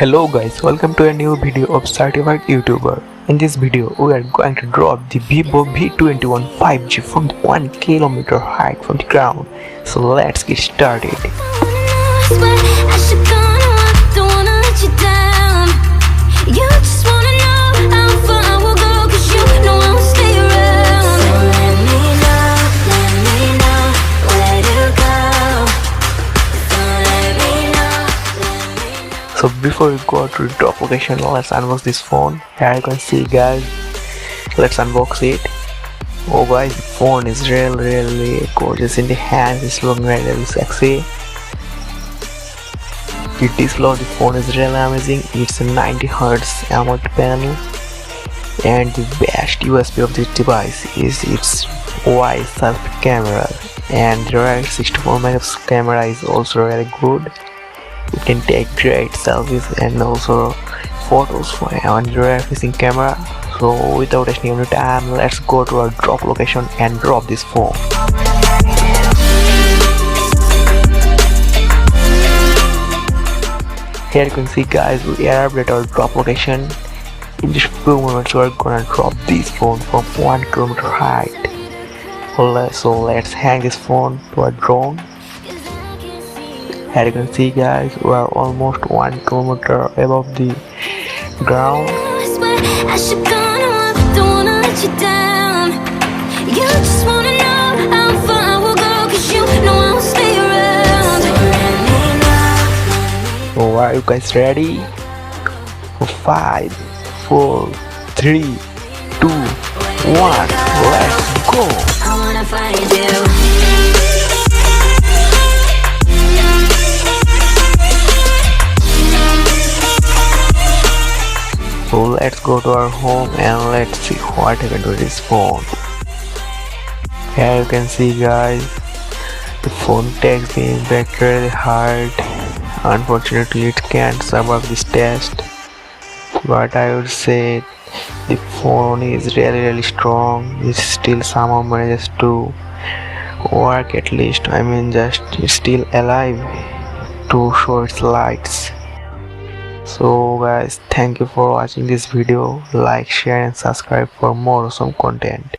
Hello guys, welcome to a new video of Certified YouTuber. In this video, we are going to drop the vivo v21 5G from the 1 kilometer height from the ground. So let's get started. So before we go to the drop location, let's unbox this phone. Here you can see guys, let's unbox it. Oh guys, the phone is really gorgeous in the hands. It's looking really sexy. The display of the phone is really amazing. It's a 90Hz AMOLED panel, and the best USP of this device is its wide selfie camera, and the rear 64 megapixel camera is also really good. You can take great selfies and also photos on the rear facing camera. So without wasting any time, let's go to our drop location and drop this phone. Here you can see guys, we arrived at our drop location. In just few moments we are gonna drop this phone from 1 kilometer height. So let's hang this phone to a drone. Here you can see guys, we are almost 1 kilometer above the ground. So are you guys ready? 5, 4, 3, 2, 1, let's go! I wanna find you. So let's go to our home and let's see what happened to this phone. Here you can see guys, the phone takes the impact really hard. Unfortunately it can't survive this test, but I would say the phone is really strong. It still somehow manages to work, at least it's still alive to show its lights. So guys, thank you for watching this video. Like, share and subscribe for more awesome content.